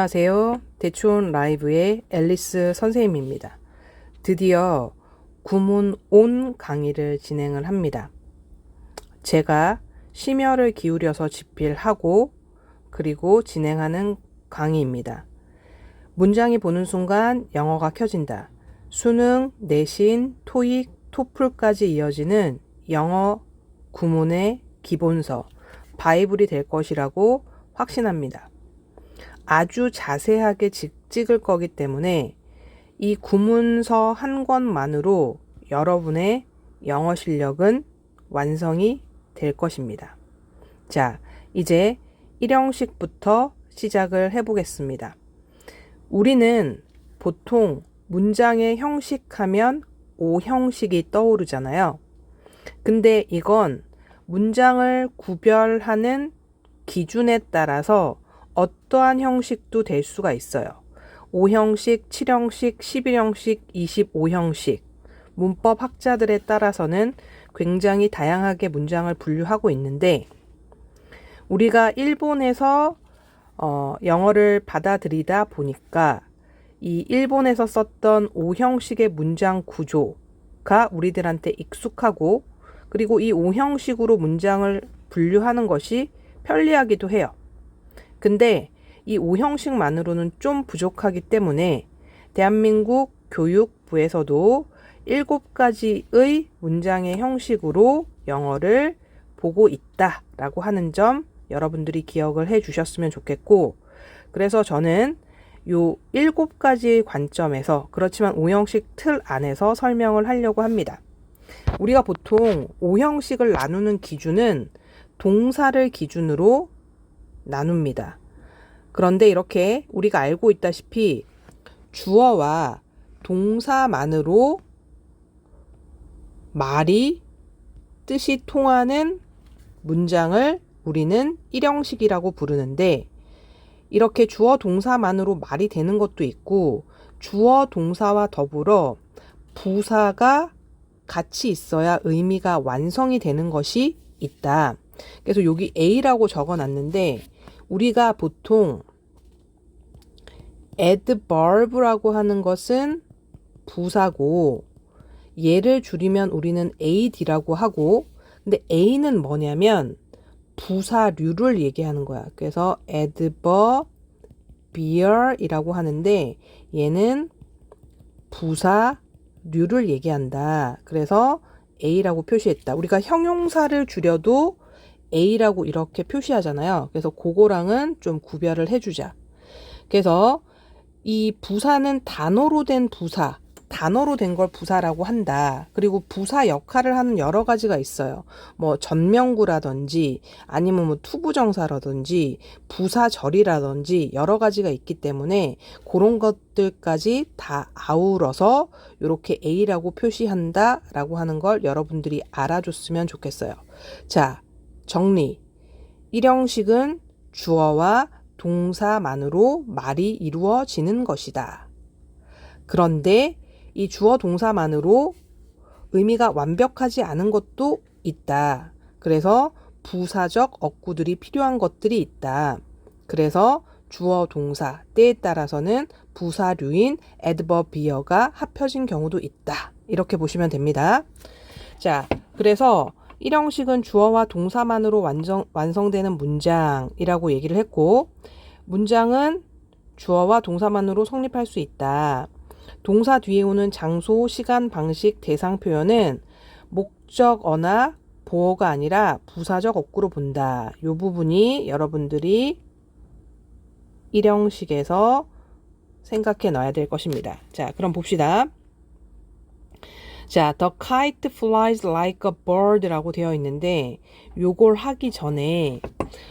안녕하세요. 대추온 라이브의 앨리스 선생님입니다. 드디어 구문 온 강의를 진행을 합니다. 제가 심혈을 기울여서 집필하고 그리고 진행하는 강의입니다. 문장이 보는 순간 영어가 켜진다. 수능, 내신, 토익, 토플까지 이어지는 영어 구문의 기본서, 바이블이 될 것이라고 확신합니다. 아주 자세하게 찍을 거기 때문에 이 구문서 한 권만으로 여러분의 영어 실력은 완성이 될 것입니다. 자, 이제 1형식부터 시작을 해보겠습니다. 우리는 보통 문장의 형식하면 5형식이 떠오르잖아요. 근데 이건 문장을 구별하는 기준에 따라서 어떠한 형식도 될 수가 있어요. 5형식, 7형식, 11형식, 25형식. 문법 학자들에 따라서는 굉장히 다양하게 문장을 분류하고 있는데 우리가 일본에서 영어를 받아들이다 보니까 이 일본에서 썼던 5형식의 문장 구조가 우리들한테 익숙하고 그리고 이 5형식으로 문장을 분류하는 것이 편리하기도 해요. 근데 이 5형식만으로는 좀 부족하기 때문에 대한민국 교육부에서도 7가지의 문장의 형식으로 영어를 보고 있다라고 하는 점 여러분들이 기억을 해 주셨으면 좋겠고, 그래서 저는 요 7가지의 관점에서 그렇지만 5형식 틀 안에서 설명을 하려고 합니다. 우리가 보통 5형식을 나누는 기준은 동사를 기준으로 나눕니다. 그런데 이렇게 우리가 알고 있다시피 주어와 동사만으로 말이 뜻이 통하는 문장을 우리는 1형식이라고 부르는데 이렇게 주어 동사만으로 말이 되는 것도 있고 주어 동사와 더불어 부사가 같이 있어야 의미가 완성이 되는 것이 있다. 그래서 여기 A라고 적어놨는데 우리가 보통 adverb라고 하는 것은 부사고 얘를 줄이면 우리는 ad라고 하고 근데 A는 뭐냐면 부사류를 얘기하는 거야. 그래서 adverb이라고 하는데 얘는 부사류를 얘기한다. 그래서 A라고 표시했다. 우리가 형용사를 줄여도 A라고 이렇게 표시하잖아요. 그래서 그거랑은 좀 구별을 해주자. 그래서 이 부사는 단어로 된 부사, 단어로 된 걸 부사라고 한다. 그리고 부사 역할을 하는 여러 가지가 있어요. 뭐 전명구라든지 아니면 뭐 투부정사라든지 부사절이라든지 여러 가지가 있기 때문에 그런 것들까지 다 아우러서 이렇게 A라고 표시한다라고 하는 걸 여러분들이 알아줬으면 좋겠어요. 자, 정리. 1형식은 주어와 동사만으로 말이 이루어지는 것이다. 그런데 이 주어 동사만으로 의미가 완벽하지 않은 것도 있다. 그래서 부사적 어구들이 필요한 것들이 있다. 그래서 주어 동사 때에 따라서는 부사류인 adverb가 합쳐진 경우도 있다. 이렇게 보시면 됩니다. 자, 그래서 1형식은 주어와 동사만으로 완성되는 문장이라고 얘기를 했고 문장은 주어와 동사만으로 성립할 수 있다. 동사 뒤에 오는 장소, 시간, 방식, 대상 표현은 목적어나 보어가 아니라 부사적 어구로 본다. 이 부분이 여러분들이 1형식에서 생각해 놔야 될 것입니다. 자, 그럼 봅시다. 자, the kite flies like a bird라고 되어 있는데 요걸 하기 전에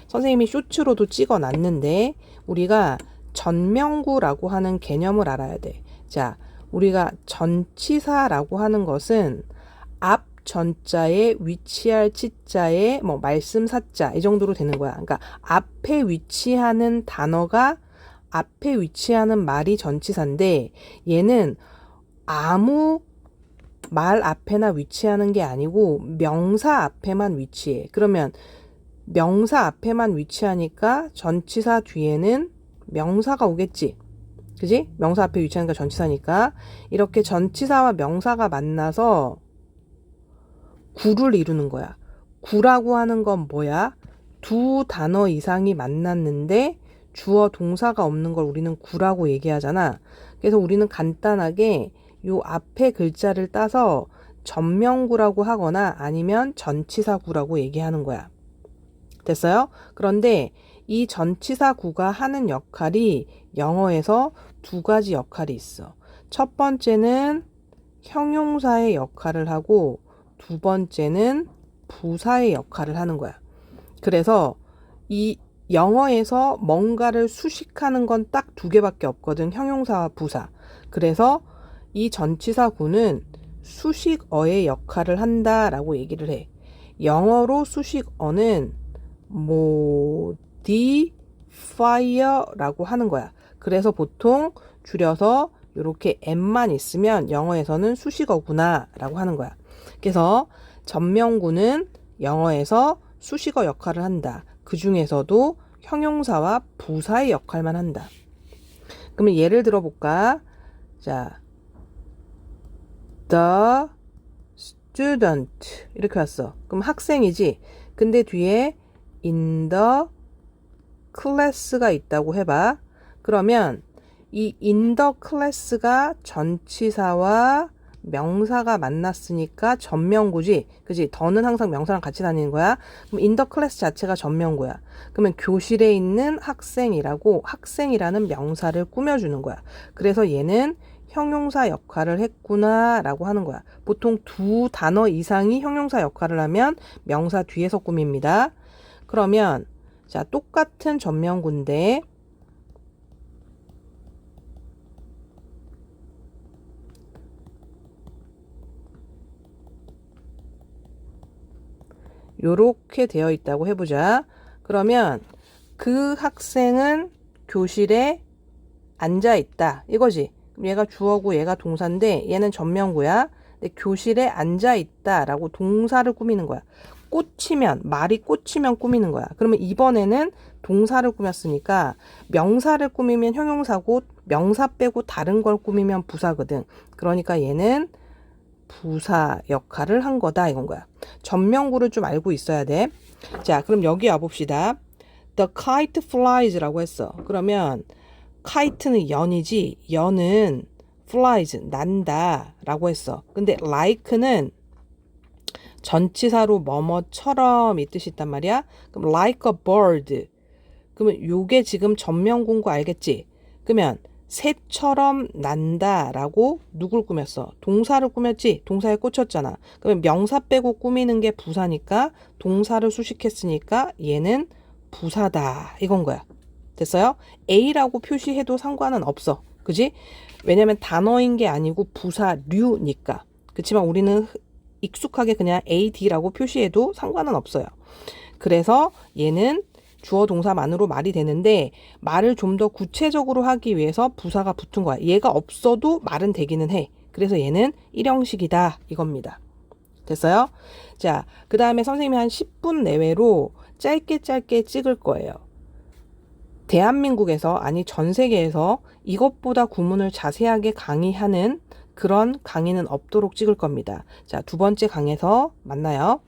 선생님이 쇼츠로도 찍어 놨는데 우리가 전명구라고 하는 개념을 알아야 돼. 자, 우리가 전치사라고 하는 것은 앞 전자에 위치할 치자에 뭐 말씀 사자 이 정도로 되는 거야. 그러니까 앞에 위치하는 단어가 앞에 위치하는 말이 전치사인데 얘는 아무 말 앞에나 위치하는 게 아니고 명사 앞에만 위치해. 그러면 명사 앞에만 위치하니까 전치사 뒤에는 명사가 오겠지. 그지? 명사 앞에 위치하니까 전치사니까. 이렇게 전치사와 명사가 만나서 구를 이루는 거야. 구라고 하는 건 뭐야? 두 단어 이상이 만났는데 주어 동사가 없는 걸 우리는 구라고 얘기하잖아. 그래서 우리는 간단하게 요 앞에 글자를 따서 전명구라고 하거나 아니면 전치사구라고 얘기하는 거야. 됐어요? 그런데 이 전치사구가 하는 역할이 영어에서 두 가지 역할이 있어. 첫 번째는 형용사의 역할을 하고 두 번째는 부사의 역할을 하는 거야. 그래서 이 영어에서 뭔가를 수식하는 건 딱 두 개밖에 없거든. 형용사와 부사. 그래서 이 전치사구는 수식어의 역할을 한다라고 얘기를 해. 영어로 수식어는 modifier라고 하는 거야. 그래서 보통 줄여서 이렇게 m만 있으면 영어에서는 수식어구나 라고 하는 거야. 그래서 전명구는 영어에서 수식어 역할을 한다. 그 중에서도 형용사와 부사의 역할만 한다. 그러면 예를 들어볼까? 자, the student 이렇게 왔어. 그럼 학생이지. 근데 뒤에 in the class가 있다고 해봐. 그러면 이 in the class가 전치사와 명사가 만났으니까 전명구지. 그지? 더는 항상 명사랑 같이 다니는 거야. 그럼 in the class 자체가 전명구야. 그러면 교실에 있는 학생이라고 학생이라는 명사를 꾸며주는 거야. 그래서 얘는 형용사 역할을 했구나 라고 하는 거야. 보통 두 단어 이상이 형용사 역할을 하면 명사 뒤에서 꾸밉니다. 그러면 자, 똑같은 전명구인데 요렇게 되어 있다고 해보자. 그러면 그 학생은 교실에 앉아 있다 이거지. 그럼 얘가 주어고 얘가 동사인데 얘는 전명구야. 근데 교실에 앉아 있다 라고 동사를 꾸미는 거야. 꽂히면, 말이 꽂히면 꾸미는 거야. 그러면 이번에는 동사를 꾸몄으니까 명사를 꾸미면 형용사고 명사 빼고 다른 걸 꾸미면 부사거든. 그러니까 얘는 부사 역할을 한 거다 이건 거야. 전명구를 좀 알고 있어야 돼. 자, 그럼 여기 와봅시다. The kite flies라고 했어. 그러면 kite는 연이지 연은 flies 난다 라고 했어. 근데 like는 전치사로 뭐뭐처럼 이 뜻이 있단 말이야. 그럼 like a bird. 그러면 요게 지금 전명구인 알겠지? 그러면 새처럼 난다라고 누굴 꾸몄어? 동사를 꾸몄지? 동사에 꽂혔잖아. 그러면 명사 빼고 꾸미는 게 부사니까 동사를 수식했으니까 얘는 부사다 이건 거야. 됐어요? A라고 표시해도 상관은 없어. 그지? 왜냐면 단어인 게 아니고 부사류니까. 그렇지만 우리는 익숙하게 그냥 AD라고 표시해도 상관은 없어요. 그래서 얘는 주어 동사만으로 말이 되는데 말을 좀 더 구체적으로 하기 위해서 부사가 붙은 거야. 얘가 없어도 말은 되기는 해. 그래서 얘는 일형식이다 이겁니다. 됐어요? 자, 그 다음에 선생님이 한 10분 내외로 짧게 찍을 거예요. 대한민국에서 아니 전 세계에서 이것보다 구문을 자세하게 강의하는 그런 강의는 없도록 찍을 겁니다. 자, 두 번째 강에서 만나요.